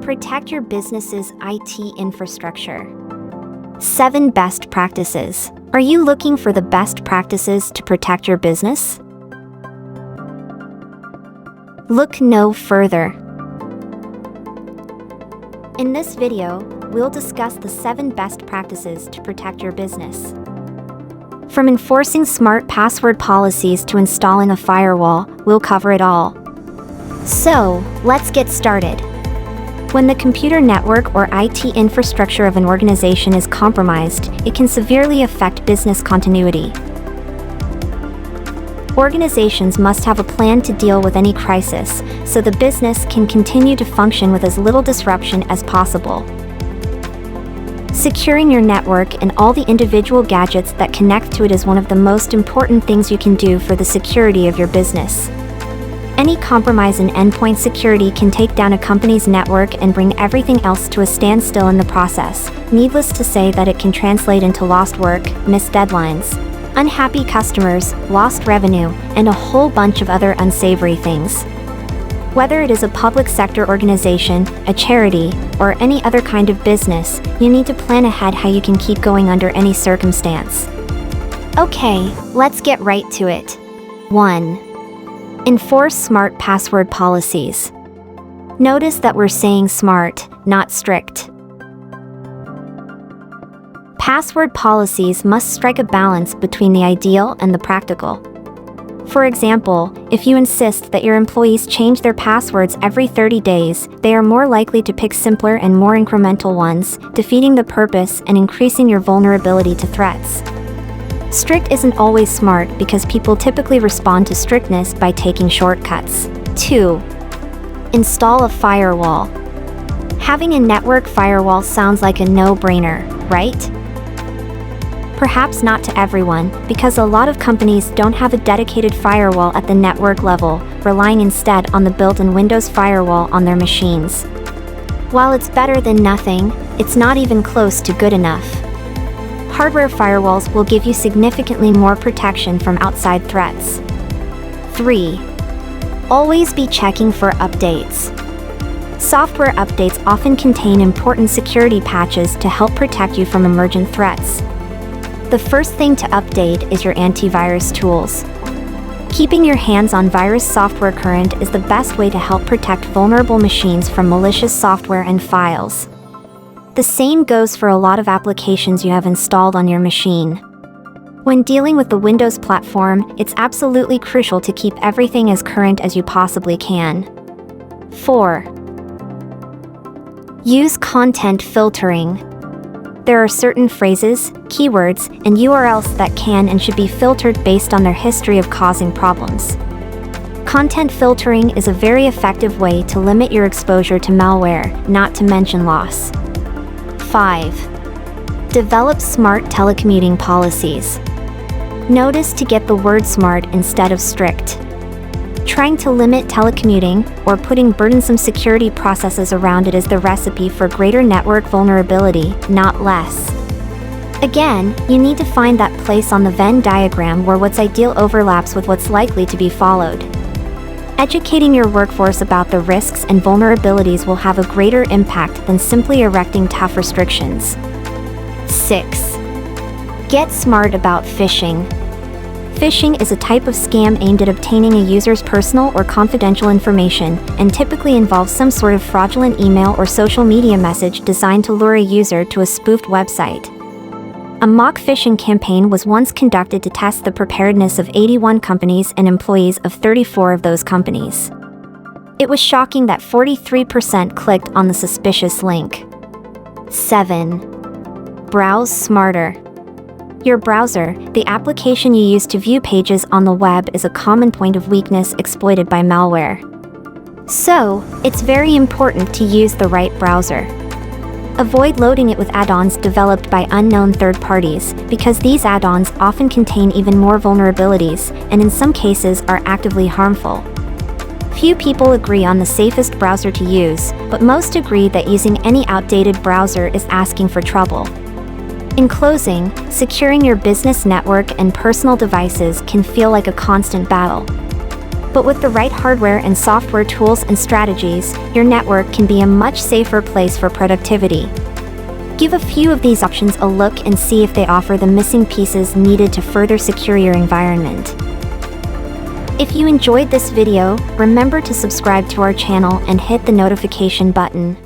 Protect your business's IT infrastructure. 7 best practices. Are you looking for the best practices to protect your business? Look no further. In this video, we'll discuss the 7 best practices to protect your business. From enforcing smart password policies to installing a firewall, we'll cover it all. So, let's get started. When the computer network or IT infrastructure of an organization is compromised, it can severely affect business continuity. Organizations must have a plan to deal with any crisis, so the business can continue to function with as little disruption as possible. Securing your network and all the individual gadgets that connect to it is one of the most important things you can do for the security of your business. Any compromise in endpoint security can take down a company's network and bring everything else to a standstill in the process. Needless to say that it can translate into lost work, missed deadlines, unhappy customers, lost revenue, and a whole bunch of other unsavory things. Whether it is a public sector organization, a charity, or any other kind of business, you need to plan ahead how you can keep going under any circumstance. Okay, let's get right to it. 1. Enforce smart password policies. Notice that we're saying smart, not strict. Password policies must strike a balance between the ideal and the practical. For example, if you insist that your employees change their passwords every 30 days, they are more likely to pick simpler and more incremental ones, defeating the purpose and increasing your vulnerability to threats. Strict isn't always smart because people typically respond to strictness by taking shortcuts. 2. Install a firewall. Having a network firewall sounds like a no-brainer, right? Perhaps not to everyone, because a lot of companies don't have a dedicated firewall at the network level, relying instead on the built-in Windows firewall on their machines. While it's better than nothing, it's not even close to good enough. Hardware firewalls will give you significantly more protection from outside threats. 3. Always be checking for updates. Software updates often contain important security patches to help protect you from emergent threats. The first thing to update is your antivirus tools. Keeping your hands on virus software current is the best way to help protect vulnerable machines from malicious software and files. The same goes for a lot of applications you have installed on your machine. When dealing with the Windows platform, it's absolutely crucial to keep everything as current as you possibly can. 4. Use content filtering. There are certain phrases, keywords, and URLs that can and should be filtered based on their history of causing problems. Content filtering is a very effective way to limit your exposure to malware, not to mention loss. 5. Develop smart telecommuting policies. Notice to get the word smart instead of strict. Trying to limit telecommuting, or putting burdensome security processes around it is the recipe for greater network vulnerability, not less. Again, you need to find that place on the Venn diagram where what's ideal overlaps with what's likely to be followed. Educating your workforce about the risks and vulnerabilities will have a greater impact than simply erecting tough restrictions. 6. Get smart about phishing. Phishing is a type of scam aimed at obtaining a user's personal or confidential information, and typically involves some sort of fraudulent email or social media message designed to lure a user to a spoofed website. A mock phishing campaign was once conducted to test the preparedness of 81 companies and employees of 34 of those companies. It was shocking that 43% clicked on the suspicious link. 7. Browse smarter. Your browser, the application you use to view pages on the web, is a common point of weakness exploited by malware. So, it's very important to use the right browser. Avoid loading it with add-ons developed by unknown third parties, because these add-ons often contain even more vulnerabilities, and in some cases are actively harmful. Few people agree on the safest browser to use, but most agree that using any outdated browser is asking for trouble. In closing, securing your business network and personal devices can feel like a constant battle. But with the right hardware and software tools and strategies, your network can be a much safer place for productivity. Give a few of these options a look and see if they offer the missing pieces needed to further secure your environment. If you enjoyed this video, remember to subscribe to our channel and hit the notification button.